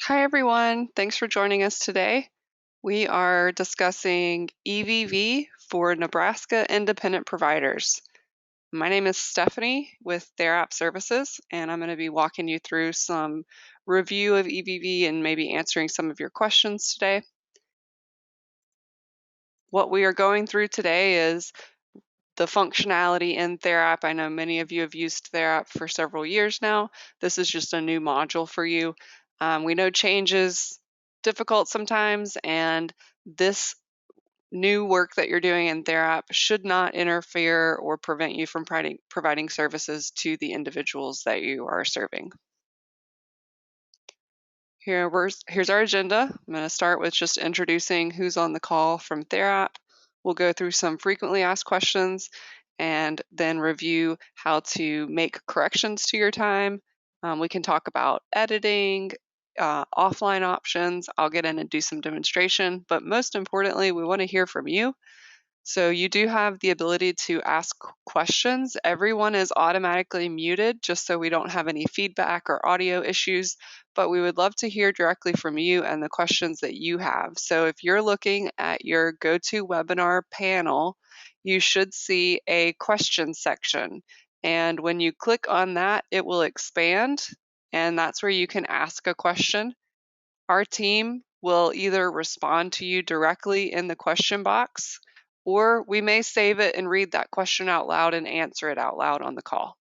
Hi, everyone. Thanks for joining us today. We are discussing EVV for Nebraska independent providers. My name is Stephanie with Therap Services, and I'm going to be walking you through some review of EVV and maybe answering some of your questions today. What we are going through today is the functionality in Therap. I know many of you have used Therap for several years now. This is just a new module for you. We know change is difficult sometimes, and this new work that you're doing in Therap should not interfere or prevent you from providing services to the individuals that you are serving. Here's our agenda. I'm going to start with just introducing who's on the call from Therap. We'll go through some frequently asked questions and then review how to make corrections to your time. We can talk about editing, offline options. I'll get in and do some demonstration, but most importantly, we want to hear from you. So you do have the ability to ask questions. Everyone is automatically muted just so we don't have any feedback or audio issues, but we would love to hear directly from you and the questions that you have. So if you're looking at your GoToWebinar panel, you should see a question section. And when you click on that, it will expand, and that's where you can ask a question. Our team will either respond to you directly in the question box, or we may save it and read that question out loud and answer it out loud on the call.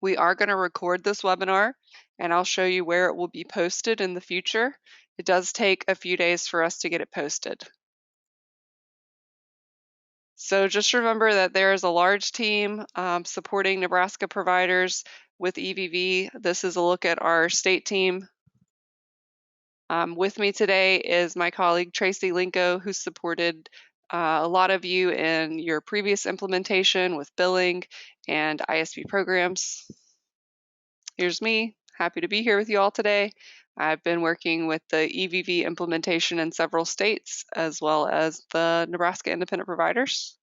We are going to record this webinar, and I'll show you where it will be posted in the future. It does take a few days for us to get it posted. So just remember that there is a large team supporting Nebraska providers with EVV. This is a look at our state team. With me today is my colleague Tracy Linko, who supported a lot of you in your previous implementation with billing and ISP programs. Here's me, happy to be here with you all today. I've been working with the EVV implementation in several states, as well as the Nebraska independent providers.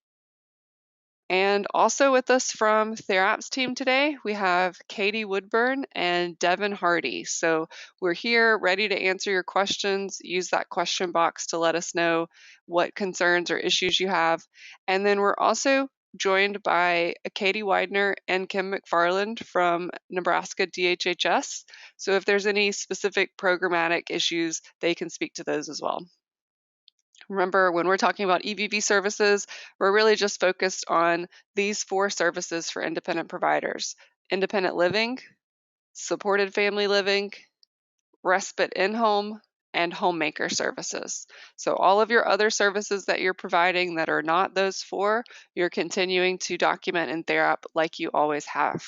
And also with us from Therap's team today, we have Katie Woodburn and Devin Hardy. So we're here ready to answer your questions. Use that question box to let us know what concerns or issues you have. And then we're also joined by Katie Widener and Kim McFarland from Nebraska DHHS. So if there's any specific programmatic issues, they can speak to those as well. Remember, when we're talking about EVV services, we're really just focused on these 4 services for independent providers: independent living, supported family living, respite in-home, and homemaker services. So all of your other services that you're providing that are not those 4, you're continuing to document in Therap like you always have.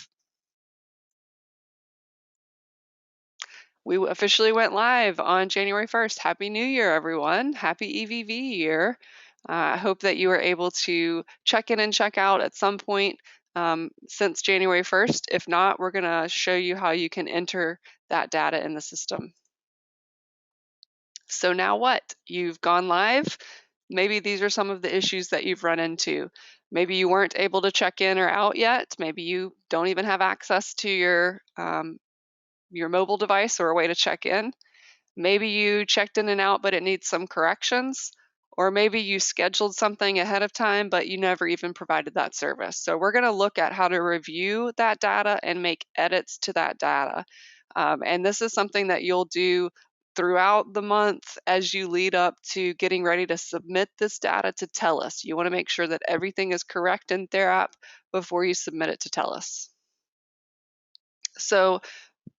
We officially went live on January 1st. Happy New Year, everyone. Happy EVV year. I hope that you were able to check in and check out at some point since January 1st. If not, we're going to show you how you can enter that data in the system. So now what? You've gone live. Maybe these are some of the issues that you've run into. Maybe you weren't able to check in or out yet. Maybe you don't even have access to your mobile device or a way to check in. Maybe you checked in and out, but it needs some corrections. Or maybe you scheduled something ahead of time, but you never even provided that service. So we're going to look at how to review that data and make edits to that data. And this is something that you'll do throughout the month as you lead up to getting ready to submit this data to Telus. You want to make sure that everything is correct in Therap before you submit it to Telus. So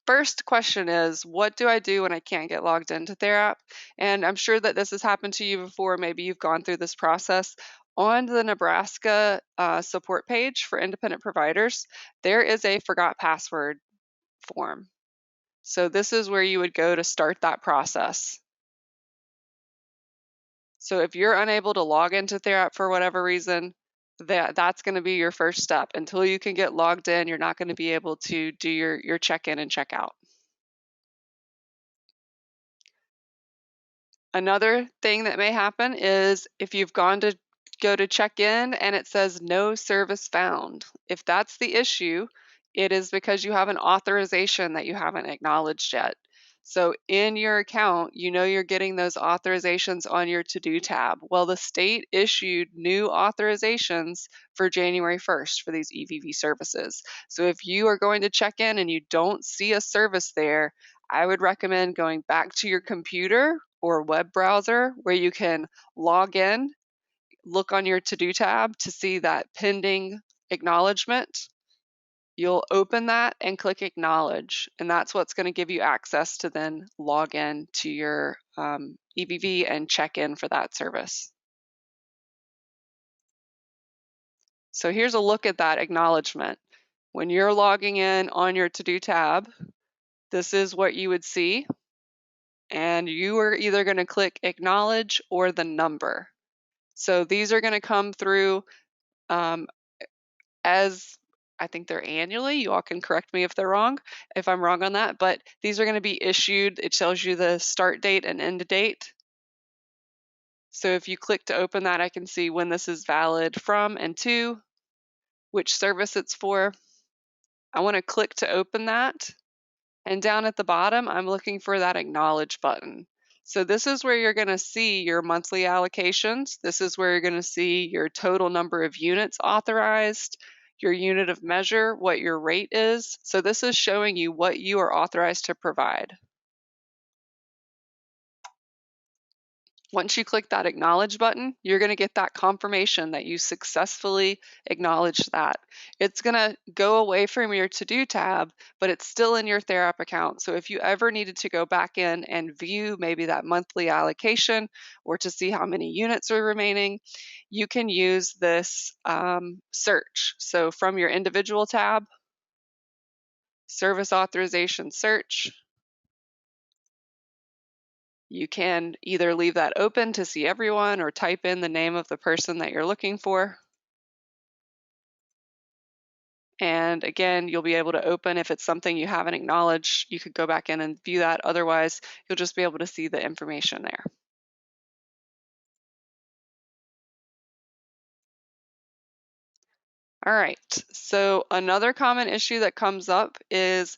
first question is, what do I do when I can't get logged into Therap? And I'm sure that this has happened to you before. Maybe you've gone through this process. On the Nebraska support page for independent providers, there is a forgot password form. So this is where you would go to start that process. So if you're unable to log into Therap for whatever reason, that's going to be your first step. Until you can get logged in, you're not going to be able to do your check-in and check-out. Another thing that may happen is if you've gone to go to check in and it says no service found. If that's the issue, it is because you have an authorization that you haven't acknowledged yet. So in your account, you know you're getting those authorizations on your to-do tab. Well, the state issued new authorizations for January 1st for these EVV services. So if you are going to check in and you don't see a service there, I would recommend going back to your computer or web browser where you can log in, look on your to-do tab to see that pending acknowledgement. You'll open that and click acknowledge, and that's what's going to give you access to then log in to your EVV and check in for that service. So here's a look at that acknowledgement. When you're logging in on your to-do tab, this is what you would see, and you are either going to click acknowledge or the number. So these are going to come through as I think they're annually. You all can correct me if I'm wrong on that, but these are going to be issued. It tells you the start date and end date. So if you click to open that, I can see when this is valid from and to, which service it's for. I want to click to open that. And down at the bottom, I'm looking for that acknowledge button. So this is where you're going to see your monthly allocations. This is where you're going to see your total number of units authorized, your unit of measure, what your rate is. So this is showing you what you are authorized to provide. Once you click that acknowledge button, you're going to get that confirmation that you successfully acknowledged that. It's going to go away from your to-do tab, but it's still in your Therap account. So if you ever needed to go back in and view maybe that monthly allocation or to see how many units are remaining, you can use this search. So from your individual tab, service authorization search, you can either leave that open to see everyone or type in the name of the person that you're looking for. And again, you'll be able to open if it's something you haven't acknowledged, you could go back in and view that. Otherwise, you'll just be able to see the information there. All right, so another common issue that comes up is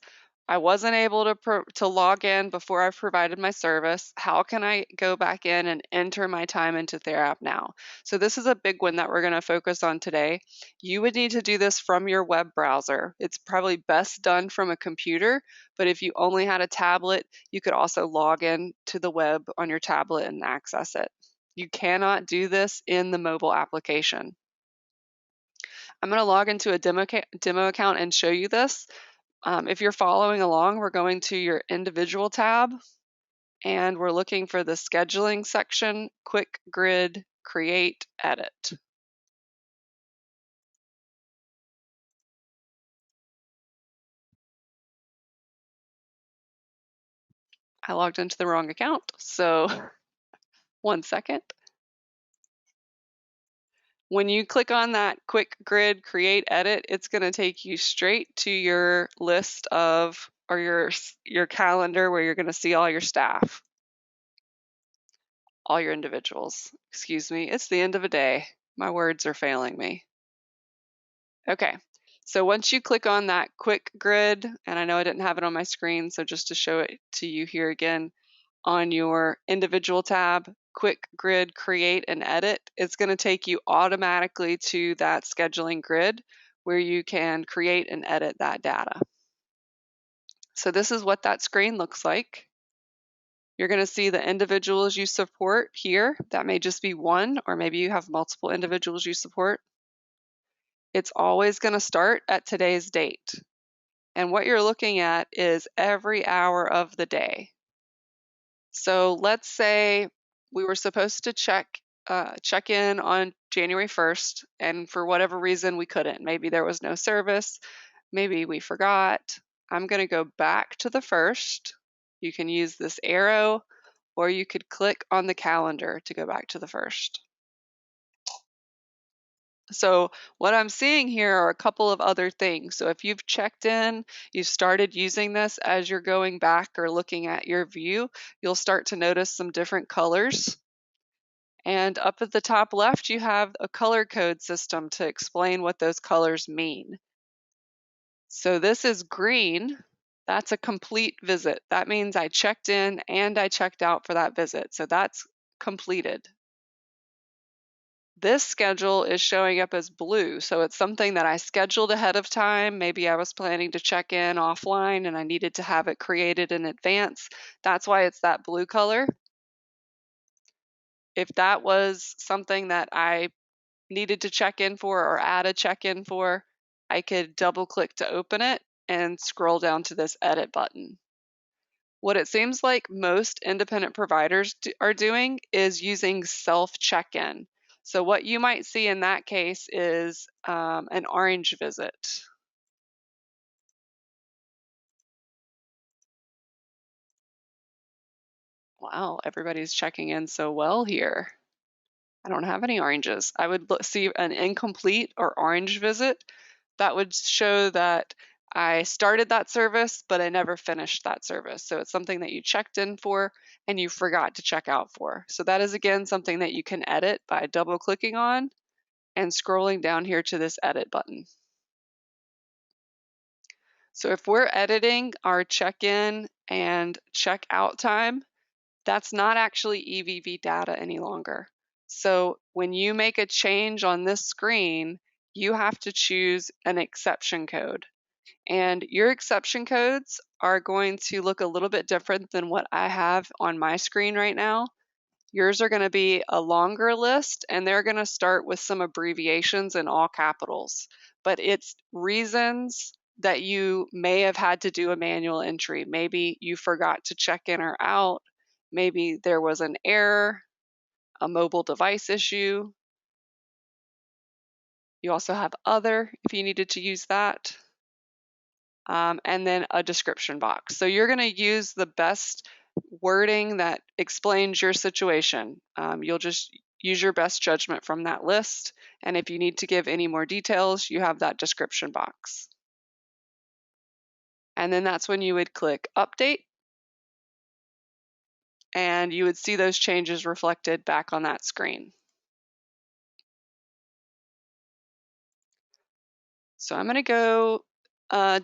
I wasn't able to log in before I provided my service. How can I go back in and enter my time into Therap now? So this is a big one that we're going to focus on today. You would need to do this from your web browser. It's probably best done from a computer, but if you only had a tablet, you could also log in to the web on your tablet and access it. You cannot do this in the mobile application. I'm going to log into a demo account and show you this. If you're following along, we're going to your individual tab and we're looking for the scheduling section, quick grid, create, edit. I logged into the wrong account, so 1 second. When you click on that quick grid, create, edit, it's going to take you straight to your list of, or your calendar where you're going to see all your staff, all your individuals. Excuse me, it's the end of a day. My words are failing me. Okay, so once you click on that quick grid, and I know I didn't have it on my screen, so just to show it to you here again, on your individual tab, quick grid, create and edit, it's going to take you automatically to that scheduling grid where you can create and edit that data. So this is what that screen looks like. You're going to see the individuals you support here. That may just be one, or maybe you have multiple individuals you support. It's always going to start at today's date. And what you're looking at is every hour of the day. So let's say we were supposed to check in on January 1st, and for whatever reason we couldn't. Maybe there was no service, maybe we forgot. I'm going to go back to the 1st. You can use this arrow, or you could click on the calendar to go back to the 1st. So what I'm seeing here are a couple of other things. So if you've checked in, you've started using this as you're going back or looking at your view, you'll start to notice some different colors. And up at the top left, you have a color code system to explain what those colors mean. So this is green. That's a complete visit. That means I checked in and I checked out for that visit. So that's completed. This schedule is showing up as blue. So it's something that I scheduled ahead of time. Maybe I was planning to check in offline and I needed to have it created in advance. That's why it's that blue color. If that was something that I needed to check in for or add a check-in for, I could double click to open it and scroll down to this edit button. What it seems like most independent providers are doing is using self check-in. So what you might see in that case is an orange visit. Wow, everybody's checking in so well here. I don't have any oranges. I would see an incomplete or orange visit. That would show that I started that service, but I never finished that service. So it's something that you checked in for and you forgot to check out for. So that is, again, something that you can edit by double clicking on and scrolling down here to this edit button. So if we're editing our check-in and check-out time, that's not actually EVV data any longer. So when you make a change on this screen, you have to choose an exception code. And your exception codes are going to look a little bit different than what I have on my screen right now. Yours are going to be a longer list, and they're going to start with some abbreviations in all capitals. But it's reasons that you may have had to do a manual entry. Maybe you forgot to check in or out. Maybe there was an error, a mobile device issue. You also have other if you needed to use that. And then a description box. So you're going to use the best wording that explains your situation. You'll just use your best judgment from that list. And if you need to give any more details, you have that description box. And then that's when you would click Update. And you would see those changes reflected back on that screen. So I'm going to go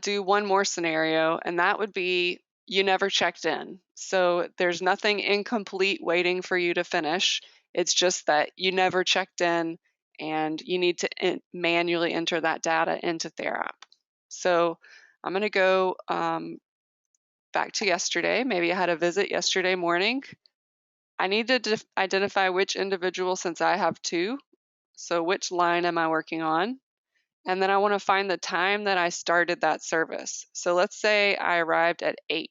do one more scenario, and that would be you never checked in. So there's nothing incomplete waiting for you to finish. It's just that you never checked in and you need to manually enter that data into Therap. So I'm going to go back to yesterday. Maybe I had a visit yesterday morning. I need to identify which individual since I have two. So which line am I working on? And then I want to find the time that I started that service. So let's say I arrived at 8.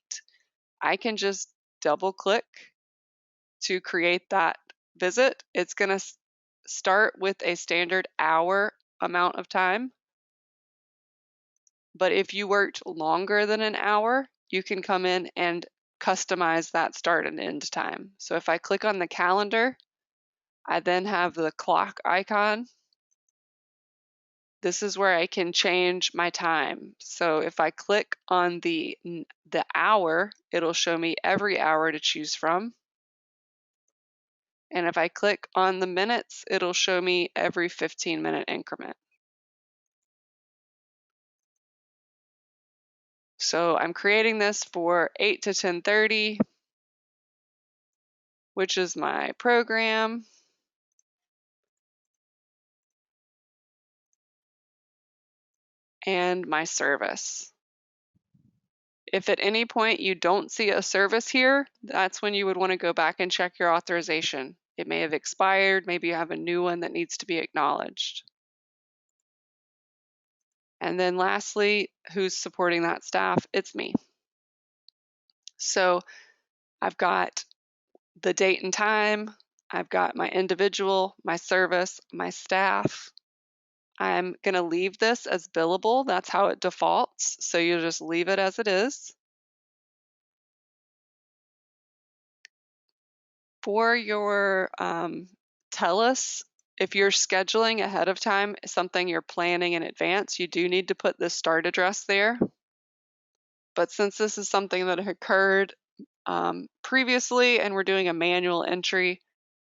I can just double click to create that visit. It's going to start with a standard hour amount of time. But if you worked longer than an hour, you can come in and customize that start and end time. So if I click on the calendar, I then have the clock icon. This is where I can change my time. So if I click on the hour, it'll show me every hour to choose from. And if I click on the minutes, it'll show me every 15-minute increment. So I'm creating this for 8 to 10:30, which is my program. And my service. If at any point you don't see a service here, that's when you would want to go back and check your authorization. It may have expired, maybe you have a new one that needs to be acknowledged. And then lastly, who's supporting that staff? It's me. So I've got the date and time, I've got my individual, my service, my staff. I'm going to leave this as billable. That's how it defaults. So you'll just leave it as it is. For your Telus, if you're scheduling ahead of time, something you're planning in advance, you do need to put the start address there. But since this is something that occurred previously and we're doing a manual entry,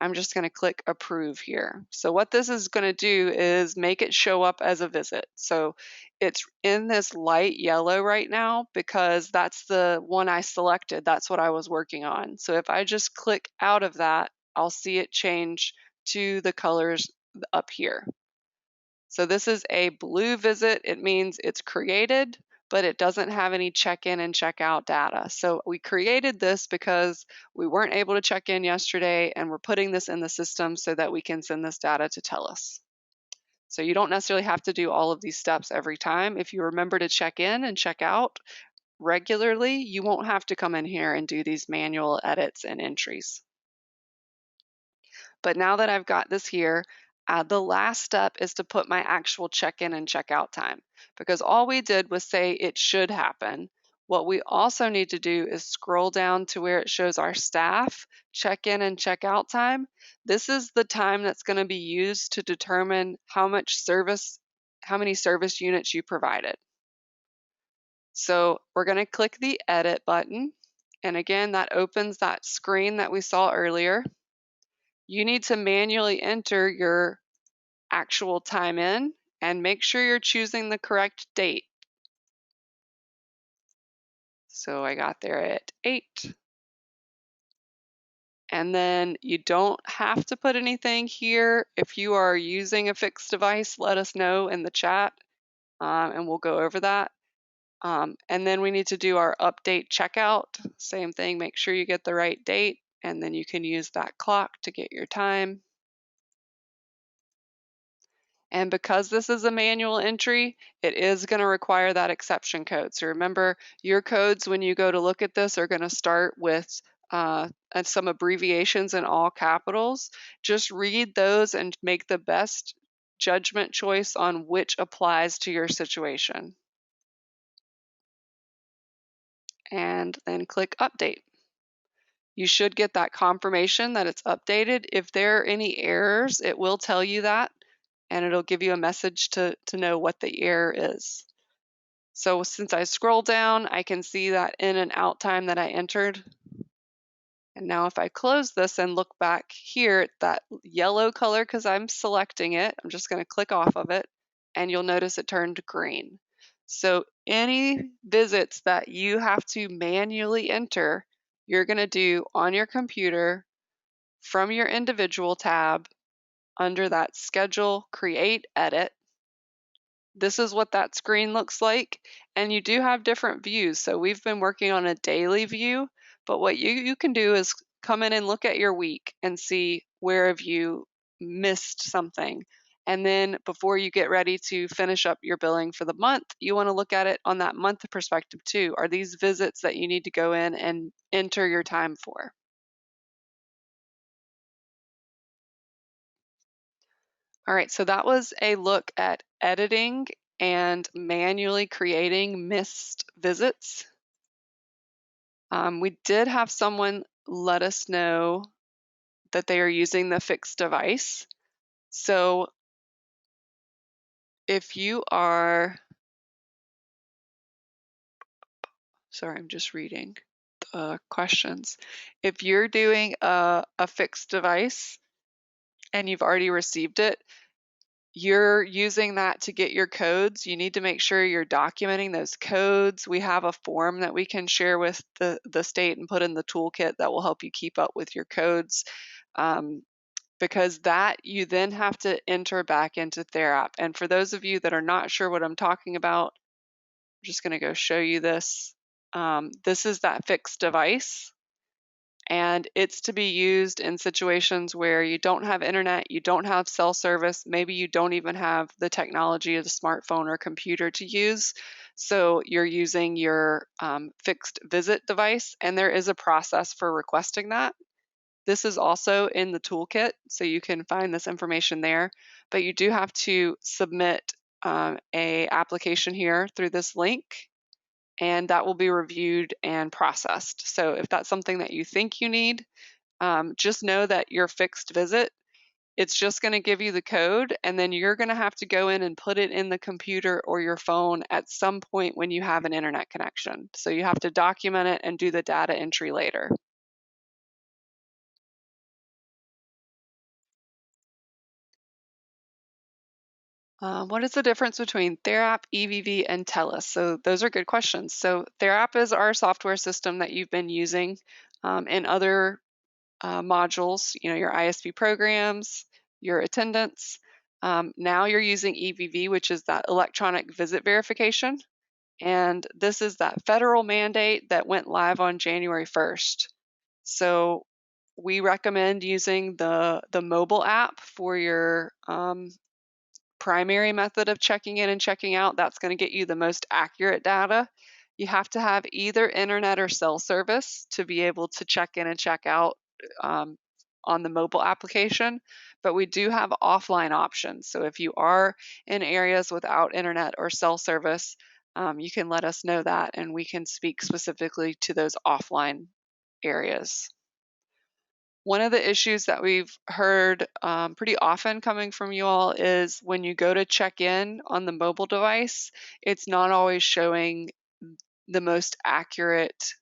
I'm just going to click approve here. So what this is going to do is make it show up as a visit. So it's in this light yellow right now because that's the one I selected. That's what I was working on. So if I just click out of that, I'll see it change to the colors up here. So this is a blue visit. It means it's created, but it doesn't have any check-in and check-out data. So we created this because we weren't able to check in yesterday, and we're putting this in the system so that we can send this data to Telus. So you don't necessarily have to do all of these steps every time. If you remember to check in and check out regularly, you won't have to come in here and do these manual edits and entries. But now that I've got this here, the last step is to put my actual check-in and check-out time, because all we did was say it should happen. What we also need to do is scroll down to where it shows our staff check-in and check-out time. This is the time that's going to be used to determine how many service units you provided. So we're going to click the edit button. And again, that opens that screen that we saw earlier. You need to manually enter your actual time in and make sure you're choosing the correct date. So I got there at 8. And then you don't have to put anything here. If you are using a fixed device, let us know in the chat and we'll go over that. And then we need to do our update checkout. Same thing, make sure you get the right date, and then you can use that clock to get your time. And because this is a manual entry, it is going to require that exception code. So remember, your codes when you go to look at this are going to start with some abbreviations in all capitals. Just read those and make the best judgment choice on which applies to your situation. And then click update. You should get that confirmation that it's updated. If there are any errors, it will tell you that, and it'll give you a message to know what the error is. So since I scroll down, I can see that in and out time that I entered. And now if I close this and look back here, that yellow color, because I'm selecting it, I'm just going to click off of it, and you'll notice it turned green. So any visits that you have to manually enter, you're going to do on your computer from your individual tab under that schedule, create, edit. This is what that screen looks like, and you do have different views. So we've been working on a daily view, but what you can do is come in and look at your week and see where have you missed something. And then before you get ready to finish up your billing for the month, you want to look at it on that month perspective too. Are these visits that you need to go in and enter your time for? All right, so that was a look at editing and manually creating missed visits. We did have someone let us know that they are using the fixed device. So if you are, sorry, I'm just reading the questions. If you're doing a fixed device and you've already received it, you're using that to get your codes. You need to make sure you're documenting those codes. We have a form that we can share with the state and put in the toolkit that will help you keep up with your codes. Because that you then have to enter back into Therap. And for those of you that are not sure what I'm talking about, I'm just going to go show you this. This is that fixed device, and it's to be used in situations where you don't have internet, you don't have cell service, maybe you don't even have the technology of the smartphone or computer to use. So you're using your fixed visit device, and there is a process for requesting that. This is also in the toolkit, so you can find this information there, but you do have to submit a application here through this link, and that will be reviewed and processed. So if that's something that you think you need, just know that your fixed visit, it's just going to give you the code, and then you're going to have to go in and put it in the computer or your phone at some point when you have an internet connection. So you have to document it and do the data entry later. What is the difference between Therap, EVV, and Telus? So those are good questions. So Therap is our software system that you've been using in other modules, your ISP programs, your attendance. Now you're using EVV, which is that electronic visit verification. And this is that federal mandate that went live on January 1st. So we recommend using the mobile app for your primary method of checking in and checking out. That's going to get you the most accurate data. You have to have either internet or cell service to be able to check in and check out um, on the mobile application, but we do have offline options. So if you are in areas without internet or cell service, you can let us know that and we can speak specifically to those offline areas. One of the issues that we've heard pretty often coming from you all is when you go to check in on the mobile device, it's not always showing the most accurate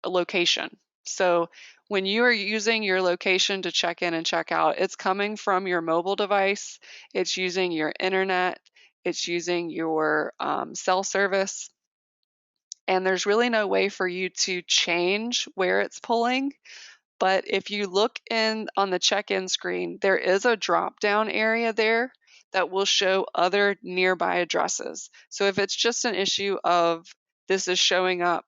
location. So when you are using your location to check in and check out, it's coming from your mobile device, it's using your internet, it's using your cell service, and there's really no way for you to change where it's pulling. But if you look in on the check-in screen, there is a drop-down area there that will show other nearby addresses. So if it's just an issue of this is showing up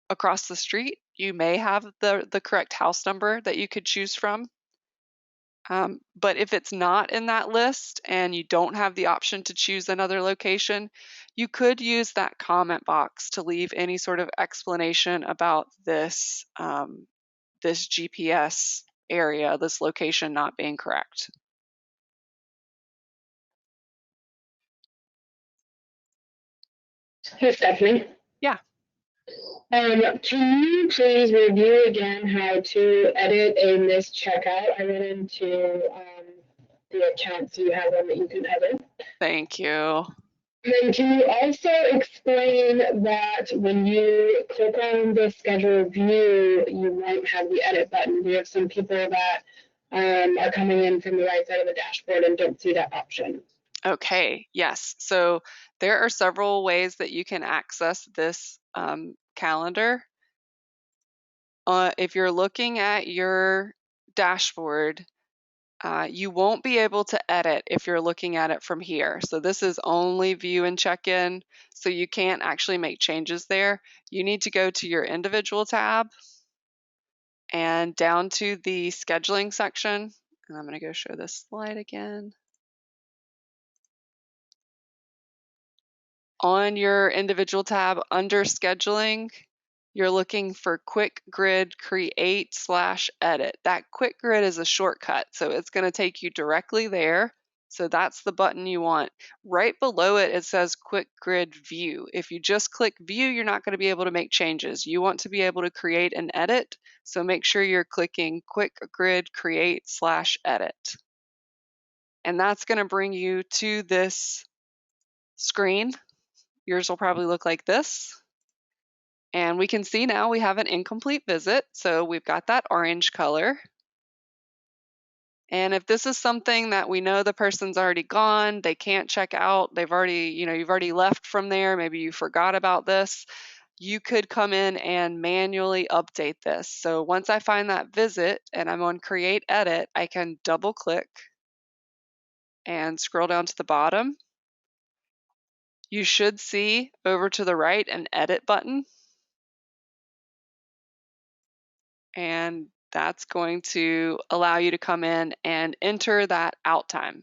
across the street, you may have the correct house number that you could choose from. But if it's not in that list and you don't have the option to choose another location, you could use that comment box to leave any sort of explanation about this this GPS area, this location not being correct. Hey, Stephanie. Yeah. Can you please review again how to edit a missed checkout? I went into the account, so you have one that you can edit. Thank you. And then can you also explain that when you click on the schedule view, you won't have the edit button? We have some people that are coming in from the right side of the dashboard and don't see that option. Okay, yes. So there are several ways that you can access this calendar. If you're looking at your dashboard, you won't be able to edit if you're looking at it from here. So this is only view and check-in, so you can't actually make changes there. You need to go to your individual tab and down to the scheduling section. And I'm going to go show this slide again. On your individual tab under scheduling, you're looking for quick grid create/edit. That quick grid is a shortcut, so it's going to take you directly there. So that's the button you want. Right below it, it says quick grid view. If you just click view, you're not going to be able to make changes. You want to be able to create and edit, so make sure you're clicking quick grid create/edit. And that's going to bring you to this screen. Yours will probably look like this. And we can see now we have an incomplete visit. So we've got that orange color. And if this is something that we know the person's already gone, they can't check out, they've already, you've already left from there, maybe you forgot about this, you could come in and manually update this. So once I find that visit and I'm on Create Edit, I can double click and scroll down to the bottom. You should see over to the right an Edit button. And that's going to allow you to come in and enter that out time.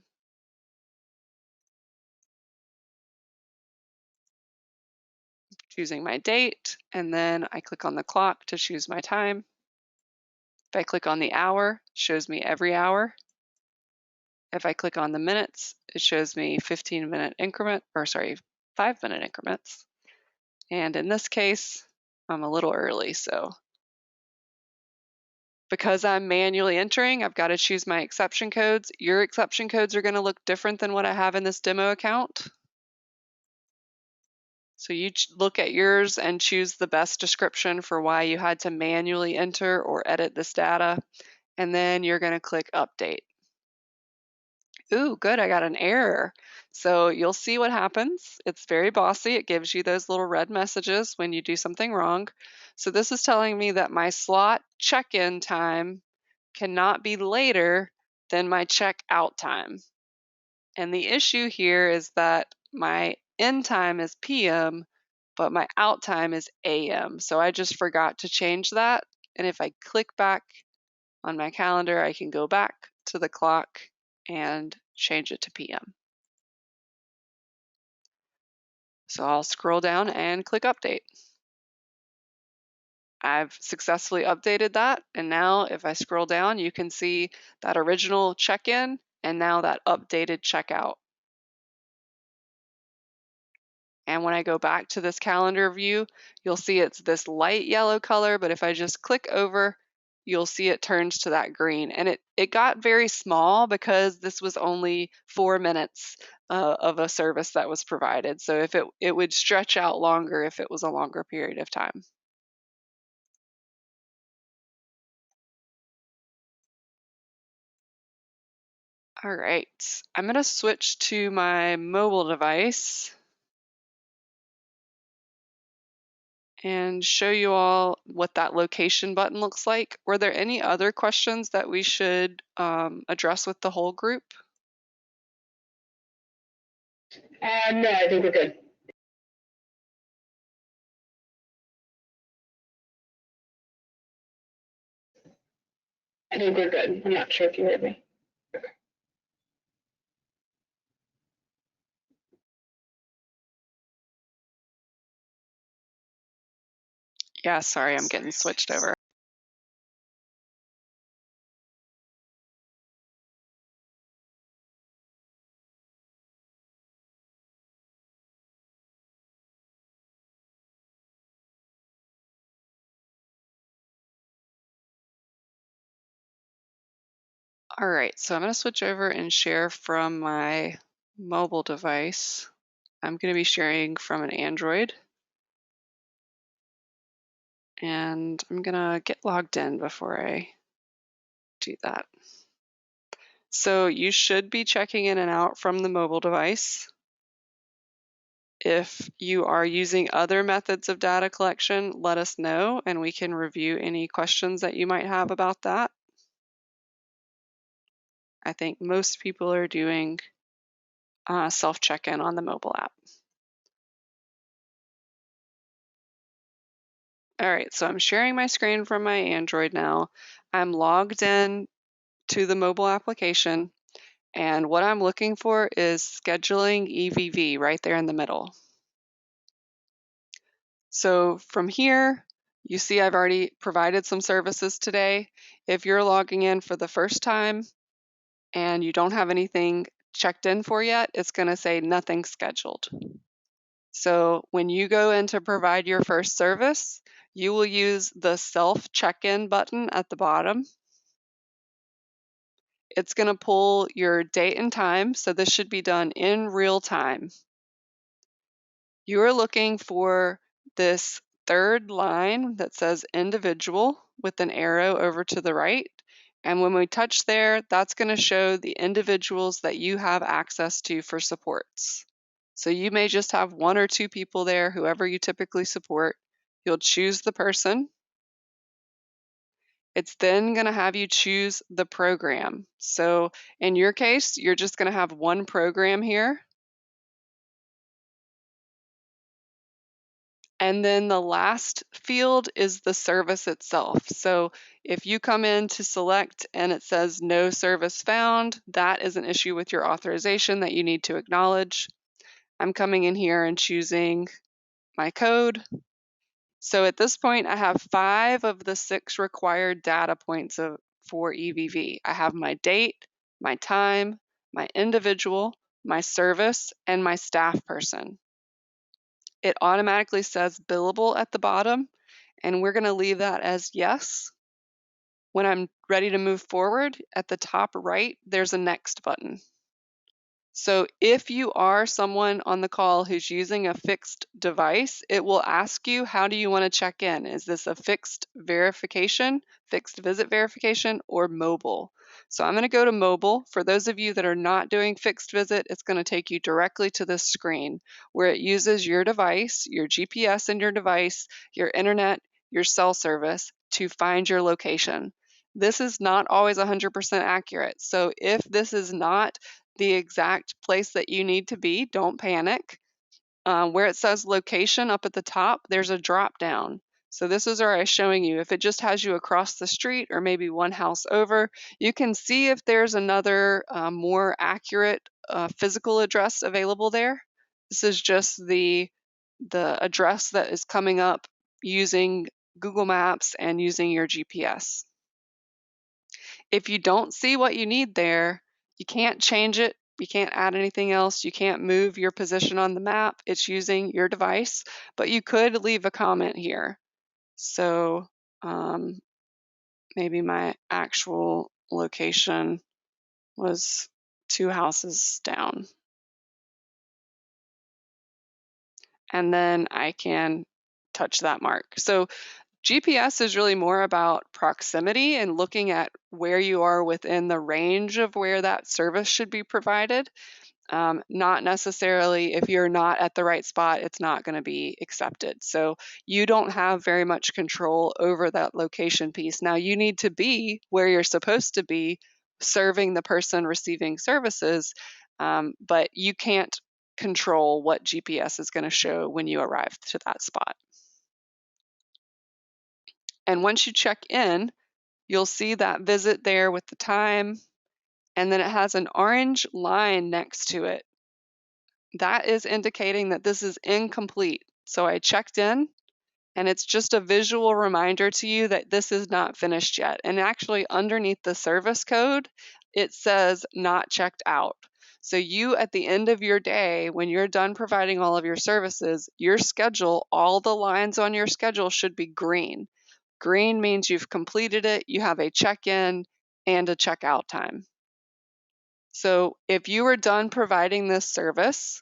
Choosing my date, and then I click on the clock to choose my time. If I click on the hour, it shows me every hour. If I click on the minutes, it shows me 15-minute increment, or sorry, 5-minute increments. And in this case, I'm a little early, so because I'm manually entering, I've got to choose my exception codes. Your exception codes are going to look different than what I have in this demo account. So you look at yours and choose the best description for why you had to manually enter or edit this data, and then you're going to click Update. Ooh, good, I got an error. So you'll see what happens. It's very bossy. It gives you those little red messages when you do something wrong. So this is telling me that my slot check-in time cannot be later than my check-out time. And the issue here is that my in time is PM, but my out time is AM. So I just forgot to change that. And if I click back on my calendar, I can go back to the clock and change it to PM. So I'll scroll down and click update. I've successfully updated that. And now if I scroll down, you can see that original check-in and now that updated checkout. And when I go back to this calendar view, you'll see it's this light yellow color, but if I just click over, you'll see it turns to that green. And it got very small because this was only 4 minutes of a service that was provided. So if it would stretch out longer if it was a longer period of time. All right, I'm gonna switch to my mobile device and show you all what that location button looks like. Were there any other questions that we should address with the whole group? No, I think we're good. I think we're good. I'm not sure if you heard me. Yeah, sorry, I'm getting switched over. All right, so I'm gonna switch over and share from my mobile device. I'm gonna be sharing from an Android. And I'm gonna get logged in before I do that. So you should be checking in and out from the mobile device. If you are using other methods of data collection, let us know and we can review any questions that you might have about that. I think most people are doing self-check-in on the mobile app. All right, so I'm sharing my screen from my Android now. I'm logged in to the mobile application, and what I'm looking for is scheduling EVV right there in the middle. So from here, you see I've already provided some services today. If you're logging in for the first time and you don't have anything checked in for yet, it's going to say nothing scheduled. So when you go in to provide your first service, you will use the self check-in button at the bottom. It's going to pull your date and time, so this should be done in real time. You are looking for this third line that says individual with an arrow over to the right. And when we touch there, that's going to show the individuals that you have access to for supports. So you may just have 1 or 2 people there, whoever you typically support. You'll choose the person. It's then going to have you choose the program. So in your case, you're just going to have one program here. And then the last field is the service itself. So if you come in to select and it says no service found, that is an issue with your authorization that you need to acknowledge. I'm coming in here and choosing my code. So at this point, I have 5 of the 6 required data points for EVV. I have my date, my time, my individual, my service, and my staff person. It automatically says billable at the bottom, and we're going to leave that as yes. When I'm ready to move forward, at the top right, there's a next button. So if you are someone on the call who's using a fixed device, it will ask you, how do you want to check in? Is this a fixed verification, fixed visit verification, or mobile? So I'm going to go to mobile. For those of you that are not doing fixed visit, it's going to take you directly to this screen where it uses your device, your GPS in your device, your internet, your cell service to find your location. This is not always 100% accurate. So if this is not the exact place that you need to be, don't panic. Where it says location up at the top, there's a drop down. So this is where I was showing you. If it just has you across the street or maybe one house over, you can see if there's another more accurate physical address available there. This is just the address that is coming up using Google Maps and using your GPS. If you don't see what you need there, you can't change it. You can't add anything else. You can't move your position on the map. It's using your device, but you could leave a comment here. So maybe my actual location was 2 houses down. And then I can touch that mark. So GPS is really more about proximity and looking at where you are within the range of where that service should be provided. Not necessarily if you're not at the right spot, it's not going to be accepted. So you don't have very much control over that location piece. Now you need to be where you're supposed to be serving the person receiving services, but you can't control what GPS is going to show when you arrive to that spot. And once you check in, you'll see that visit there with the time, and then it has an orange line next to it. That is indicating that this is incomplete. So I checked in, and it's just a visual reminder to you that this is not finished yet. And actually underneath the service code, it says not checked out. So you, at the end of your day, when you're done providing all of your services, your schedule, all the lines on your schedule should be green. Green means you've completed it, you have a check-in and a checkout time. So if you are done providing this service,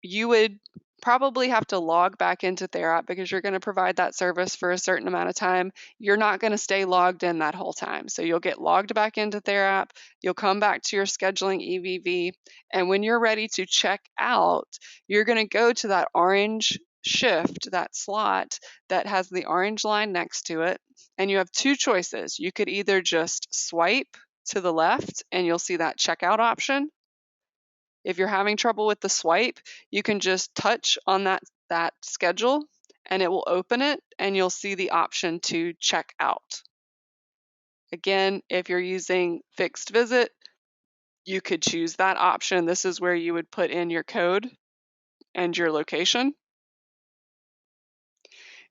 you would probably have to log back into Therap because you're going to provide that service for a certain amount of time. You're not going to stay logged in that whole time. So you'll get logged back into Therap, you'll come back to your scheduling EVV, and when you're ready to check out, you're going to go to that orange shift, that slot that has the orange line next to it, and you have 2 choices. You could either just swipe to the left and you'll see that checkout option. If you're having trouble with the swipe, you can just touch on that schedule and it will open it and you'll see the option to check out. Again, if you're using fixed visit, you could choose that option. This is where you would put in your code and your location.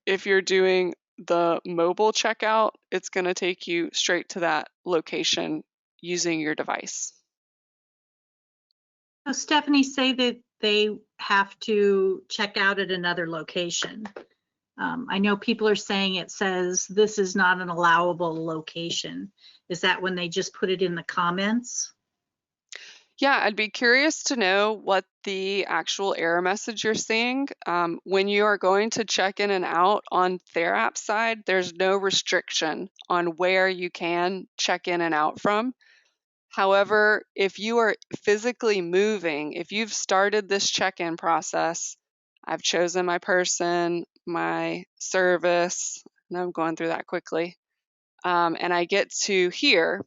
If you're doing the mobile checkout, it's going to take you straight to that location using your device. So Stephanie, say that they have to check out at another location. I know people are saying it says this is not an allowable location. Is that when they just put it in the comments? Yeah, I'd be curious to know what the actual error message you're seeing. When you are going to check in and out on Therap side, there's no restriction on where you can check in and out from. However, if you are physically moving, if you've started this check-in process, I've chosen my person, my service, and I'm going through that quickly, and I get to here.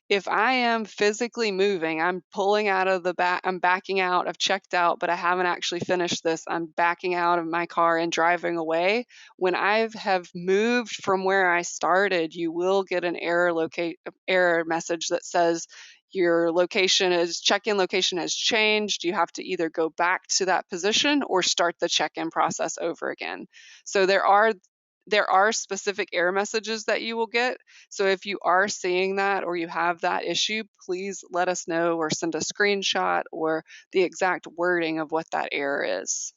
If I am physically moving, I'm pulling out of the back, I'm backing out, I've checked out, but I haven't actually finished this. I'm backing out of my car and driving away. When I have moved from where I started, you will get an error message that says your check-in location has changed. You have to either go back to that position or start the check-in process over again. So there are specific error messages that you will get. So if you are seeing that or you have that issue, please let us know or send a screenshot or the exact wording of what that error is.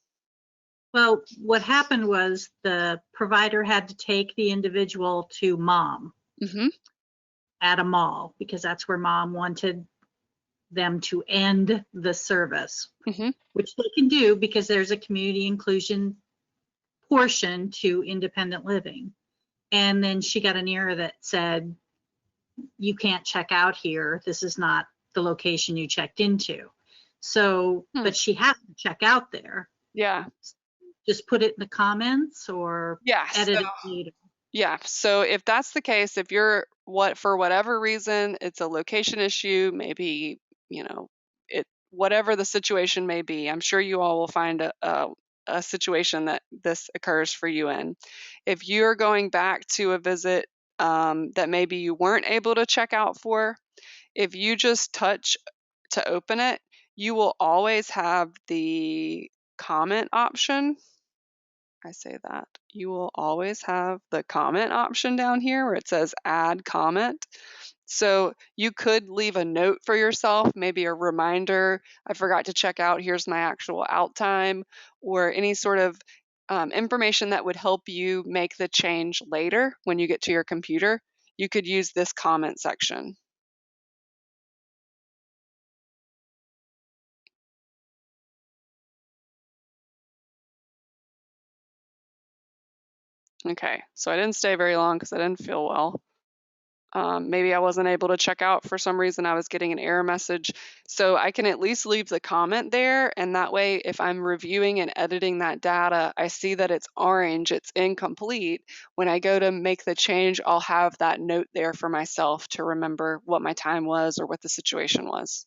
Well, what happened was the provider had to take the individual to mom at a mall because that's where mom wanted them to end the service, which they can do because there's a community inclusion portion to independent living. And then she got an error that said you can't check out here. This is not the location you checked into. So, but she has to check out there. Yeah. Just put it in the comments or edit it later. Yeah. So if that's the case, if you're for whatever reason, it's a location issue, maybe, whatever the situation may be, I'm sure you all will find a situation that this occurs for you in. If you're going back to a visit that maybe you weren't able to check out for, if you just touch to open it, you will always have the comment option. I say that. You will always have the comment option down here where it says add comment. So you could leave a note for yourself, maybe a reminder, I forgot to check out, here's my actual out time, or any sort of information that would help you make the change later when you get to your computer. You could use this comment section. Okay, so I didn't stay very long because I didn't feel well. Maybe I wasn't able to check out for some reason. I was getting an error message. So I can at least leave the comment there. And that way, if I'm reviewing and editing that data, I see that it's orange, it's incomplete. When I go to make the change, I'll have that note there for myself to remember what my time was or what the situation was.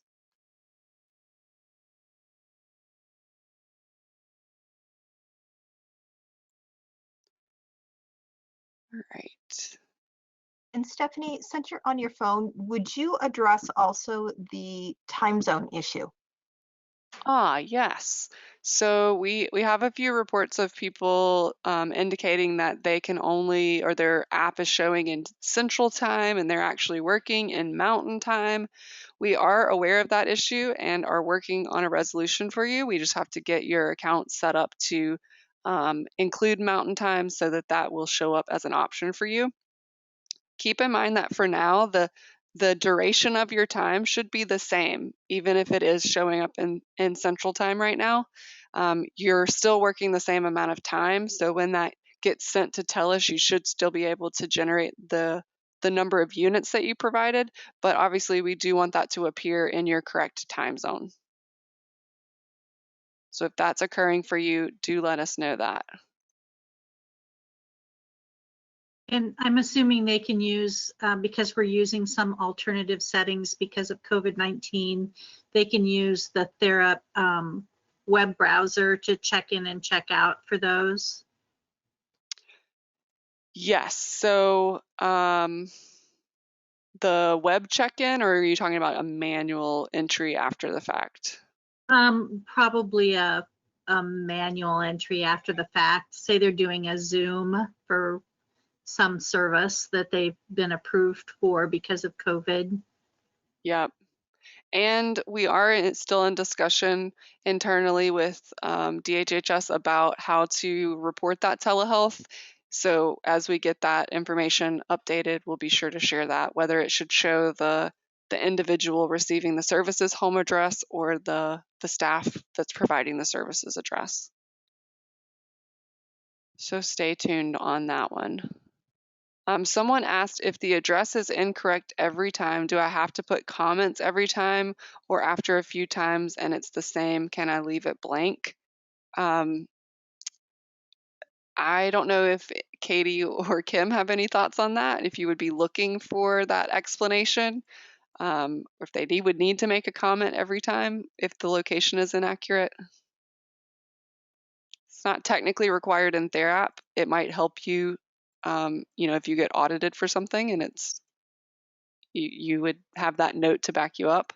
All right. And Stephanie, since you're on your phone, would you address also the time zone issue? Yes. So we have a few reports of people indicating that they can only, or their app is showing in Central Time and they're actually working in Mountain Time. We are aware of that issue and are working on a resolution for you. We just have to get your account set up to include Mountain Time so that that will show up as an option for you. Keep in mind that for now, the duration of your time should be the same, even if it is showing up in Central Time right now. You're still working the same amount of time. So when that gets sent to Telus, you should still be able to generate the number of units that you provided. But obviously, we do want that to appear in your correct time zone. So if that's occurring for you, do let us know that. And I'm assuming they can use, because we're using some alternative settings because of COVID-19, they can use the Therap web browser to check in and check out for those. Yes. So the web check-in, or are you talking about a manual entry after the fact? Probably a manual entry after the fact. Say they're doing a Zoom for some service that they've been approved for because of COVID. Yep. And we are still in discussion internally with DHHS about how to report that telehealth. So as we get that information updated, we'll be sure to share that, whether it should show the individual receiving the services home address or the staff that's providing the services address. So stay tuned on that one. Someone asked if the address is incorrect every time, do I have to put comments every time, or after a few times and it's the same, can I leave it blank? I don't know if Katie or Kim have any thoughts on that, if you would be looking for that explanation, or if they would need to make a comment every time if the location is inaccurate. It's not technically required in Therap. It might help you, if you get audited for something and it's you would have that note to back you up.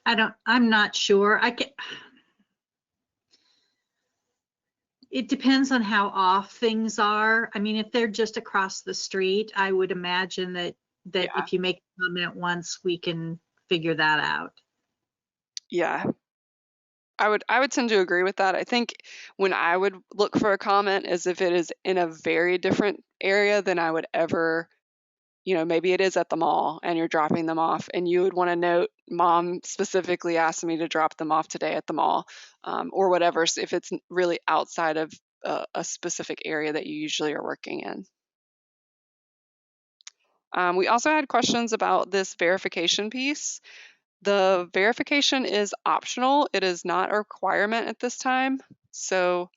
I'm not sure. It depends on how off things are. I mean, if they're just across the street, I would imagine that Yeah. If you make a comment once, we can figure that out. Yeah. I would tend to agree with that. I think when I would look for a comment is if it is in a very different area than I would ever, maybe it is at the mall and you're dropping them off and you would want to note, Mom specifically asked me to drop them off today at the mall, or whatever, so if it's really outside of a specific area that you usually are working in. We also had questions about this verification piece. The verification is optional. It is not a requirement at this time. So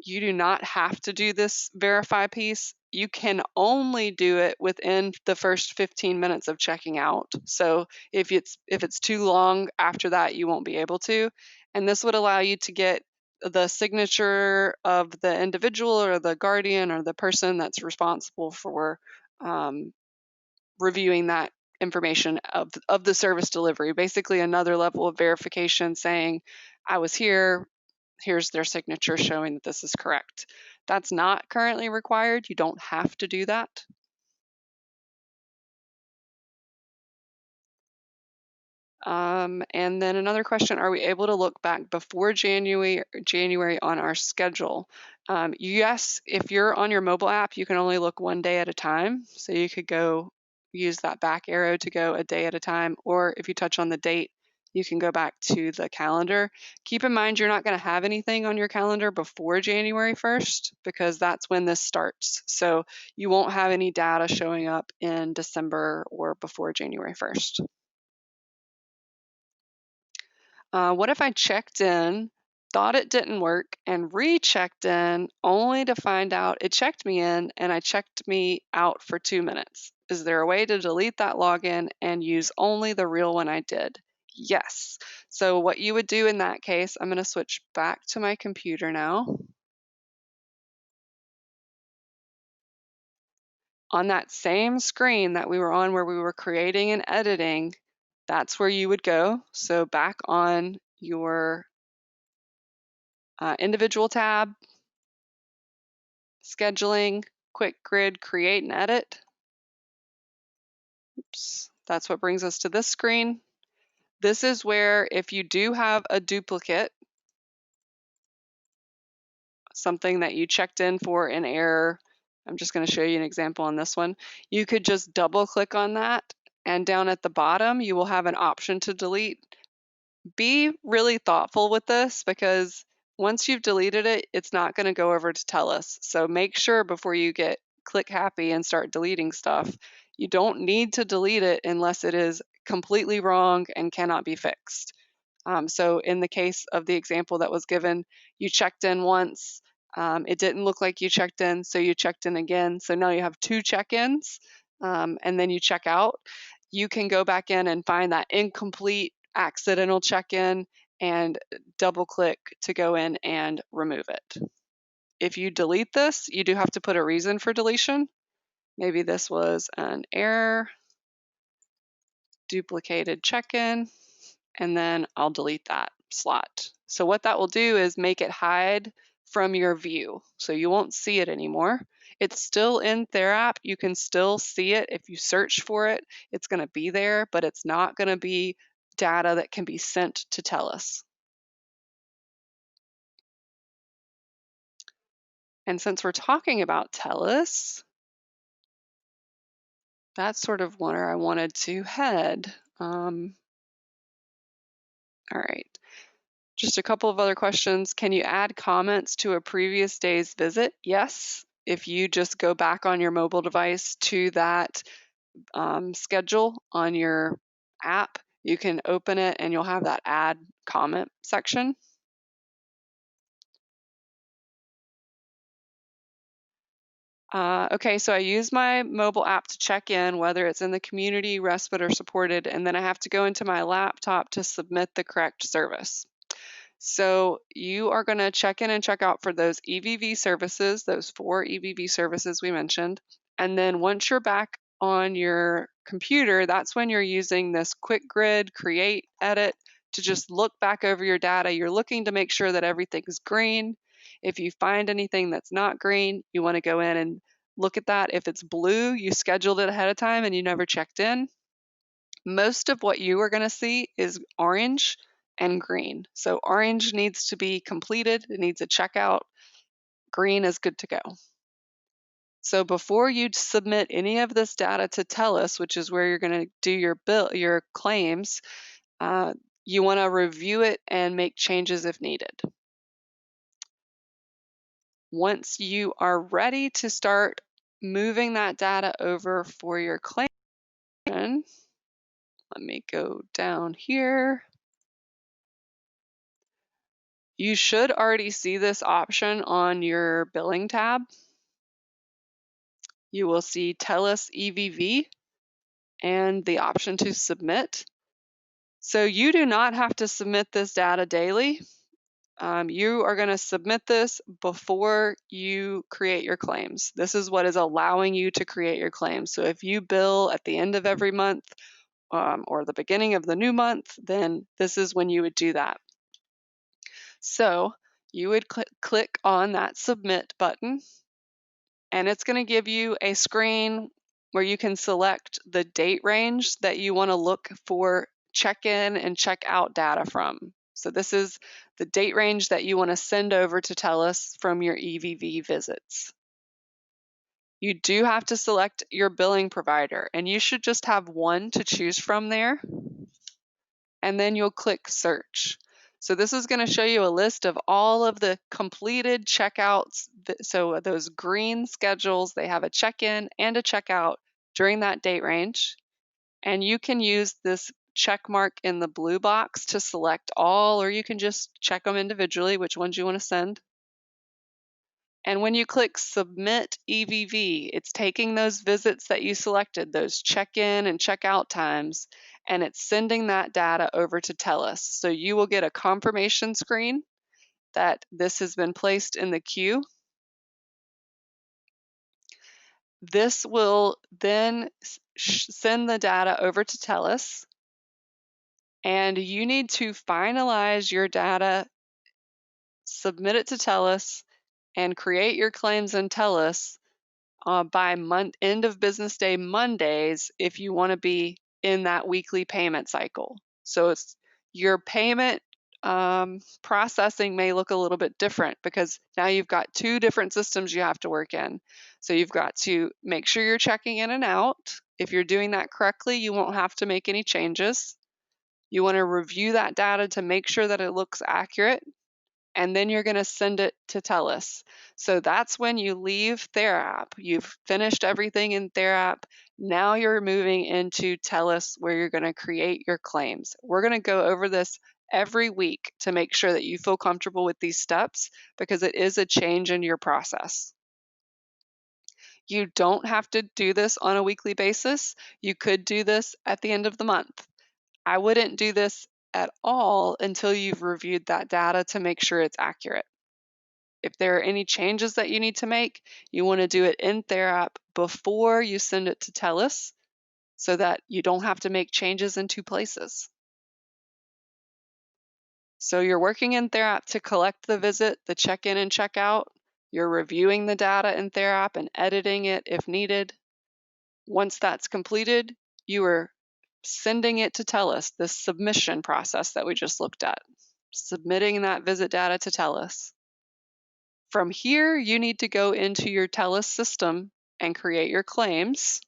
you do not have to do this verify piece. You can only do it within the first 15 minutes of checking out. So if it's too long after that, you won't be able to. And this would allow you to get the signature of the individual or the guardian or the person that's responsible for reviewing that information of the service delivery. Basically, another level of verification saying, I was here, here's their signature showing that this is correct. That's not currently required. You don't have to do that. And then another question, are we able to look back before January on our schedule? Yes, if you're on your mobile app, you can only look one day at a time. So you could go use that back arrow to go a day at a time, or if you touch on the date, you can go back to the calendar. Keep in mind, you're not going to have anything on your calendar before January 1st because that's when this starts. So you won't have any data showing up in December or before January 1st. What if I checked in, thought it didn't work, and rechecked in only to find out it checked me in and I checked me out for 2 minutes? Is there a way to delete that login and use only the real one I did? Yes. So what you would do in that case, I'm going to switch back to my computer now. On that same screen that we were on where we were creating and editing, that's where you would go. So back on your individual tab, scheduling, quick grid, create and edit. Oops, that's what brings us to this screen. This is where if you do have a duplicate, something that you checked in for an error, I'm just going to show you an example on this one. You could just double click on that, and down at the bottom, you will have an option to delete. Be really thoughtful with this because once you've deleted it, it's not going to go over to Telus. So make sure before you get click happy and start deleting stuff, you don't need to delete it unless it is completely wrong and cannot be fixed. So in the case of the example that was given, you checked in once, it didn't look like you checked in, so you checked in again. So now you have 2 check-ins, and then you check out. You can go back in and find that incomplete accidental check-in and double click to go in and remove it. If you delete this, you do have to put a reason for deletion. Maybe this was an error, duplicated check-in, and then I'll delete that slot. So what that will do is make it hide from your view. So you won't see it anymore. It's still in Therap. You can still see it. If you search for it, it's going to be there, but it's not going to be data that can be sent to Telus. And since we're talking about Telus, that's sort of where I wanted to head. All right. Just a couple of other questions. Can you add comments to a previous day's visit? Yes. If you just go back on your mobile device to that schedule on your app, you can open it and you'll have that add comment section. Okay, so I use my mobile app to check in, whether it's in the community, respite, or supported, and then I have to go into my laptop to submit the correct service. So you are going to check in and check out for those EVV services, those 4 EVV services we mentioned. And then once you're back on your computer, that's when you're using this quick grid, create, edit, to just look back over your data. You're looking to make sure that everything is green. If you find anything that's not green, you want to go in and look at that. If it's blue, you scheduled it ahead of time and you never checked in. Most of what you are going to see is orange and green. So orange needs to be completed, it needs a checkout. Green is good to go. So before you submit any of this data to Telus, which is where you're going to do your claims, you want to review it and make changes if needed. Once you are ready to start moving that data over for your claim. Let me go down here. You should already see this option on your billing tab. You will see Telus EVV and the option to submit. So you do not have to submit this data daily. You are going to submit this before you create your claims. This is what is allowing you to create your claims. So if you bill at the end of every month or the beginning of the new month, then this is when you would do that. So you would click on that submit button, and it's going to give you a screen where you can select the date range that you want to look for check-in and check-out data from. So this is the date range that you want to send over to Telus from your EVV visits. You do have to select your billing provider, and you should just have one to choose from there. And then you'll click search. So this is going to show you a list of all of the completed checkouts. So those green schedules, they have a check-in and a checkout during that date range. And you can use this check mark in the blue box to select all, or you can just check them individually, which ones you want to send. And when you click Submit EVV, it's taking those visits that you selected, those check-in and check-out times, and it's sending that data over to Telus. So you will get a confirmation screen that this has been placed in the queue. This will then send the data over to Telus, and you need to finalize your data, submit it to Telus, and create your claims in Telus by end of business day Mondays if you want to be in that weekly payment cycle. So it's your payment processing may look a little bit different because now you've got two different systems you have to work in. So you've got to make sure you're checking in and out. If you're doing that correctly, you won't have to make any changes. You want to review that data to make sure that it looks accurate, and then you're going to send it to Telus. So that's when you leave Therap. You've finished everything in Therap. Now you're moving into Telus where you're going to create your claims. We're going to go over this every week to make sure that you feel comfortable with these steps because it is a change in your process. You don't have to do this on a weekly basis. You could do this at the end of the month. I wouldn't do this at all until you've reviewed that data to make sure it's accurate. If there are any changes that you need to make, you want to do it in Therap before you send it to Telus so that you don't have to make changes in two places. So you're working in Therap to collect the visit, the check-in and check-out. You're reviewing the data in Therap and editing it if needed. Once that's completed, you are sending it to Telus, the submission process that we just looked at, submitting that visit data to Telus. From here, you need to go into your Telus system and create your claims.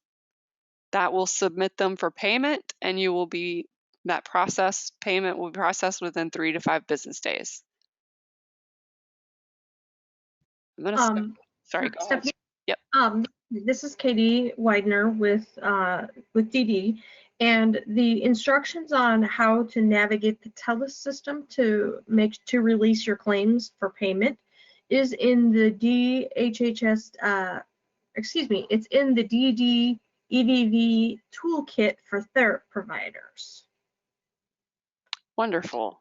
That will submit them for payment, and payment will be processed within 3 to 5 business days. I'm gonna sorry, go ahead. Yep. This is Katie Widener with DD, and the instructions on how to navigate the Telus system to release your claims for payment is in the DHHS. It's in the DD EVV toolkit for Therap providers. Wonderful.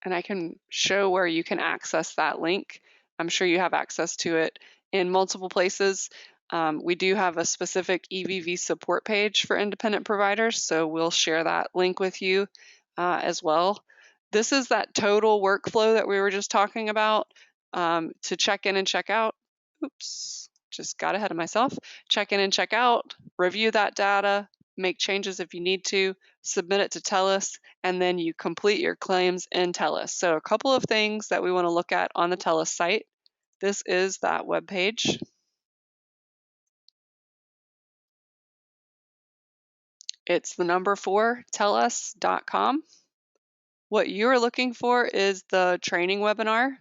And I can show where you can access that link. I'm sure you have access to it in multiple places. We do have a specific EVV support page for independent providers, so we'll share that link with you as well. This is that total workflow that we were just talking about to check in and check out. Oops, just got ahead of myself. Check in and check out, review that data, make changes if you need to, submit it to Telus, and then you complete your claims in Telus. So a couple of things that we want to look at on the Telus site. This is that web page. It's the number 4, telus.com. What you're looking for is the training webinar.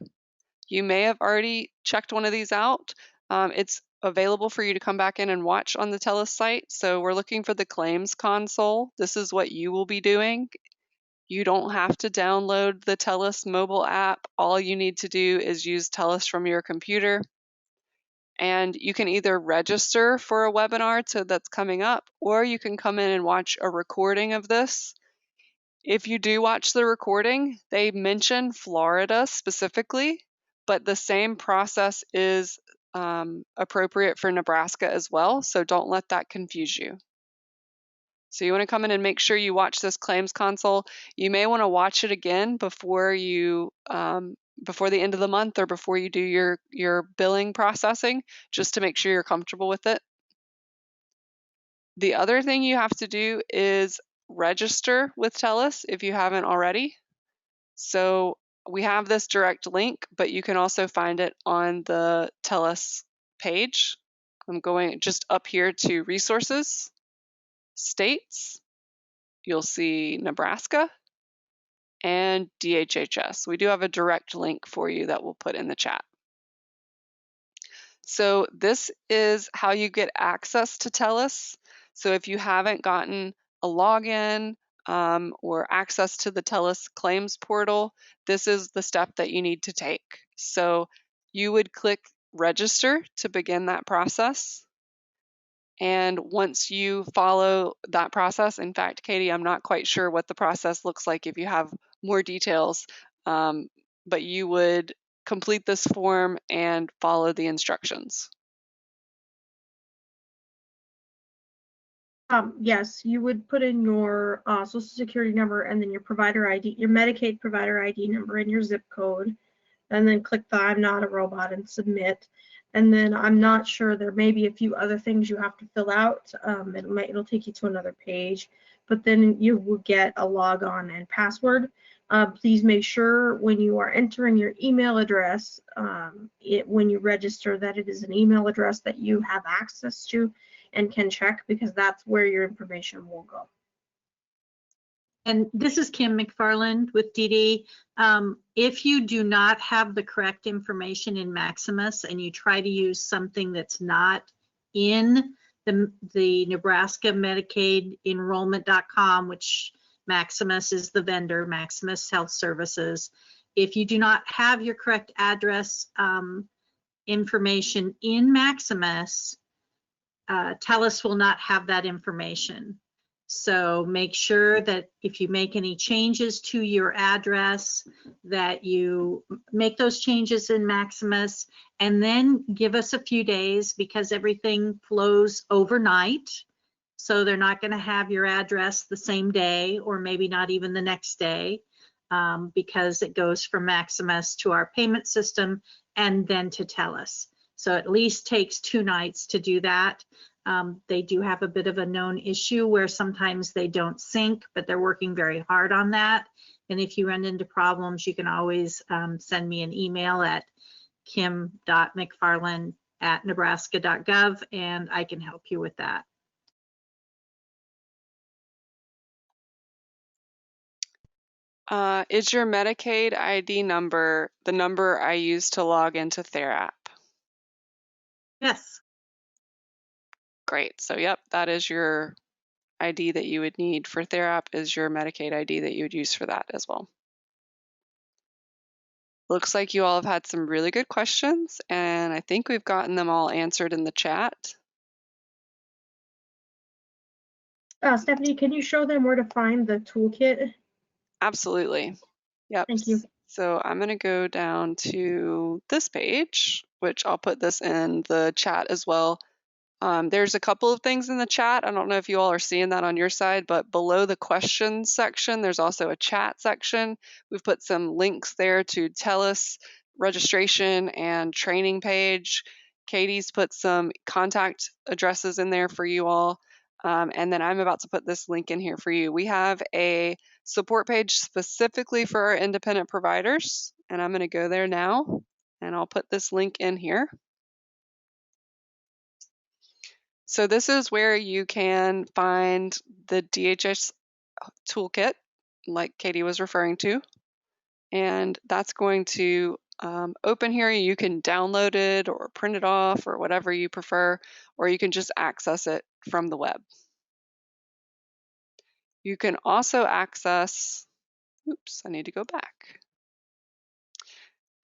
You may have already checked one of these out. It's available for you to come back in and watch on the Telus site. So we're looking for the claims console. This is what you will be doing. You don't have to download the Telus mobile app. All you need to do is use Telus from your computer. And you can either register for a webinar that's coming up, or you can come in and watch a recording of this. If you do watch the recording, they mention Florida specifically, but the same process is appropriate for Nebraska as well, so don't let that confuse you. So you want to come in and make sure you watch this claims console. You may want to watch it again before you before the end of the month or before you do your billing processing, just to make sure you're comfortable with it. The other thing you have to do is register with Telus if you haven't already. So we have this direct link, but you can also find it on the Telus page. I'm going just up here to resources, states. You'll see Nebraska and DHHS. We do have a direct link for you that we'll put in the chat. So this is how you get access to Telus. So if you haven't gotten a login or access to the Telus claims portal, this is the step that you need to take. So you would click register to begin that process. And once you follow that process, in fact, Katie, I'm not quite sure what the process looks like if you have more details, but you would complete this form and follow the instructions. Yes, you would put in your social security number and then your provider ID, your Medicaid provider ID number and your zip code, and then click the I'm not a robot and submit. And then I'm not sure, there may be a few other things you have to fill out. It'll take you to another page, but then you will get a logon and password. Please make sure when you are entering your email address, when you register, that it is an email address that you have access to and can check, because that's where your information will go. And this is Kim McFarland with DD. If you do not have the correct information in Maximus and you try to use something that's not in the Nebraska Medicaid enrollment.com, which Maximus is the vendor, Maximus Health Services. If you do not have your correct address information in Maximus, Telus will not have that information. So make sure that if you make any changes to your address, that you make those changes in Maximus, and then give us a few days, because everything flows overnight. So they're not going to have your address the same day, or maybe not even the next day, because it goes from Maximus to our payment system and then to Telus. So at least takes 2 nights to do that. They do have a bit of a known issue where sometimes they don't sync, but they're working very hard on that. And if you run into problems, you can always send me an email at kim.mcfarland@nebraska.gov, and I can help you with that. Is your Medicaid ID number the number I use to log into Therap? Yes. Great. So yep, that is your ID that you would need for Therap, is your Medicaid ID that you would use for that as well. Looks like you all have had some really good questions, and I think we've gotten them all answered in the chat. Stephanie, can you show them where to find the toolkit? Absolutely. Yep. Thank you. So I'm going to go down to this page, which I'll put this in the chat as well. There's a couple of things in the chat. I don't know if you all are seeing that on your side, but below the questions section, there's also a chat section. We've put some links there to Telus registration and training page. Katie's put some contact addresses in there for you all. And then I'm about to put this link in here for you. We have a support page specifically for our independent providers, and I'm going to go there now, and I'll put this link in here. So this is where you can find the DHS toolkit, like Katie was referring to, and that's going to open here. You can download it or print it off or whatever you prefer, or you can just access it from the web. You can also access, oops, I need to go back.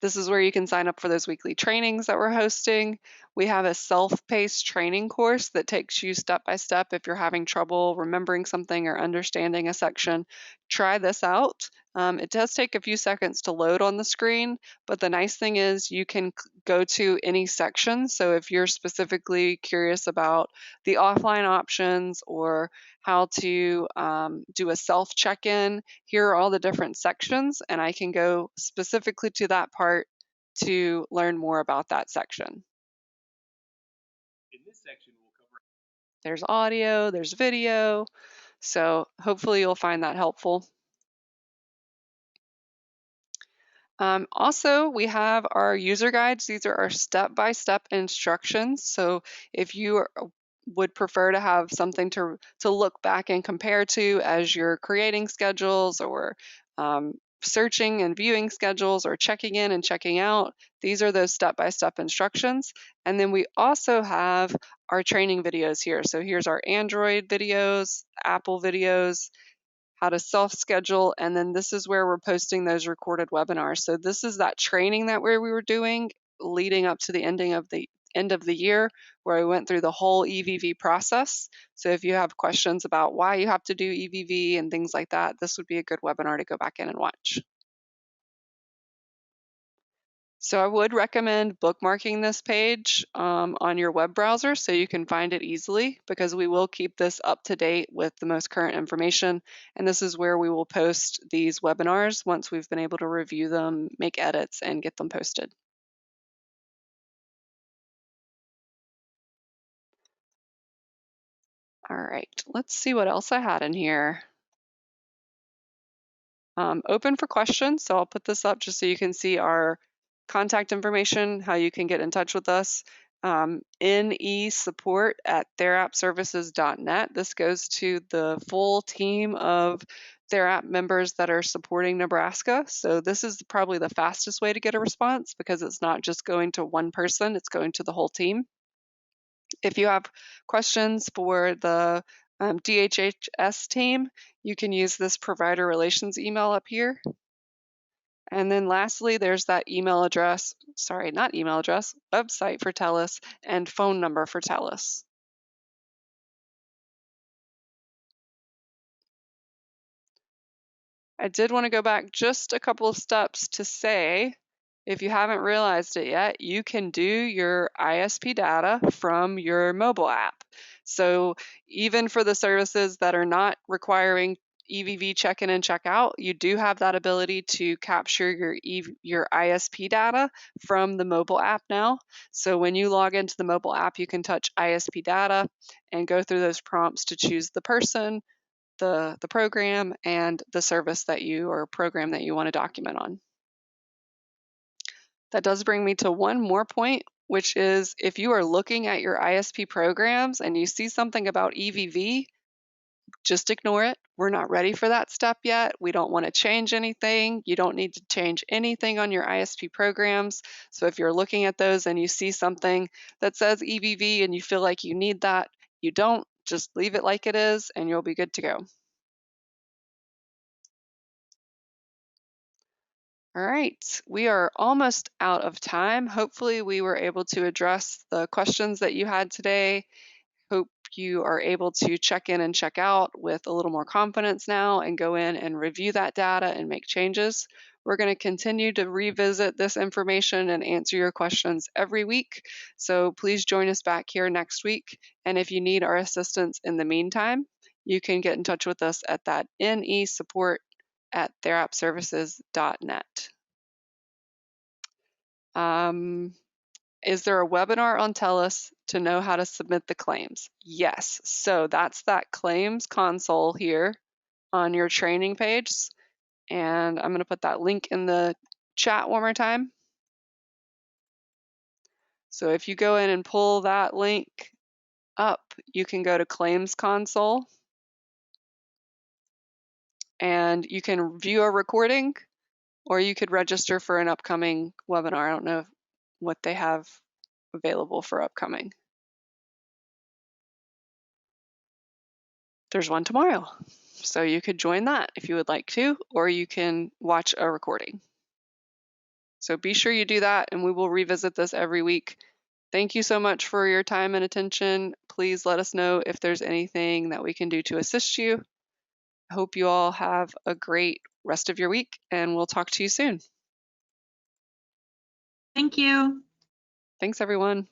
This is where you can sign up for those weekly trainings that we're hosting. We have a self-paced training course that takes you step by step. If you're having trouble remembering something or understanding a section, try this out. It does take a few seconds to load on the screen, but the nice thing is you can go to any section. So if you're specifically curious about the offline options or how to do a self check-in, here are all the different sections, and I can go specifically to that part to learn more about that section. In this section, we'll cover. There's audio, there's video, so hopefully you'll find that helpful. Also, we have our user guides. These are our step-by-step instructions. So if you would prefer to have something to look back and compare to as you're creating schedules or searching and viewing schedules or checking in and checking out, these are those step-by-step instructions. And then we also have our training videos here. So here's our Android videos, Apple videos, how to self-schedule, and then this is where we're posting those recorded webinars. So this is that training that we were doing leading up to the end of the year, where we went through the whole EVV process. So if you have questions about why you have to do EVV and things like that, this would be a good webinar to go back in and watch. So I would recommend bookmarking this page on your web browser so you can find it easily, because we will keep this up to date with the most current information. And this is where we will post these webinars once we've been able to review them, make edits, and get them posted. All right, let's see what else I had in here. Open for questions, so I'll put this up just so you can see our contact information, how you can get in touch with us. NEsupport@therapservices.net. This goes to the full team of Therap members that are supporting Nebraska. So this is probably the fastest way to get a response, because it's not just going to one person, it's going to the whole team. If you have questions for the DHHS team, you can use this provider relations email up here. And then lastly, there's that email address, sorry, not email address, website for Telus and phone number for Telus. I did want to go back just a couple of steps to say, if you haven't realized it yet, you can do your ISP data from your mobile app. So even for the services that are not requiring EVV check-in and check-out, you do have that ability to capture your ISP data from the mobile app now. So when you log into the mobile app, you can touch ISP data and go through those prompts to choose the person, the program, and the service that you or program that you want to document on. That does bring me to one more point, which is if you are looking at your ISP programs and you see something about EVV, just ignore it. We're not ready for that step yet. We don't want to change anything. You don't need to change anything on your ISP programs. So if you're looking at those and you see something that says EVV and you feel like you need that, you don't. Just leave it like it is and you'll be good to go. All right, we are almost out of time. Hopefully we were able to address the questions that you had today. Hope you are able to check in and check out with a little more confidence now and go in and review that data and make changes. We're going to continue to revisit this information and answer your questions every week. So please join us back here next week. And if you need our assistance in the meantime, you can get in touch with us at that NEsupport@therapservices.net. Is there a webinar on Telus to know how to submit the claims? Yes. So that's that claims console here on your training page. And I'm going to put that link in the chat one more time. So if you go in and pull that link up, you can go to Claims Console and you can view a recording or you could register for an upcoming webinar. I don't know what they have available for upcoming. There's one tomorrow, so you could join that if you would like to, or you can watch a recording. So be sure you do that, and we will revisit this every week. Thank you so much for your time and attention. Please let us know if there's anything that we can do to assist you. I hope you all have a great rest of your week, and we'll talk to you soon. Thank you. Thanks, everyone.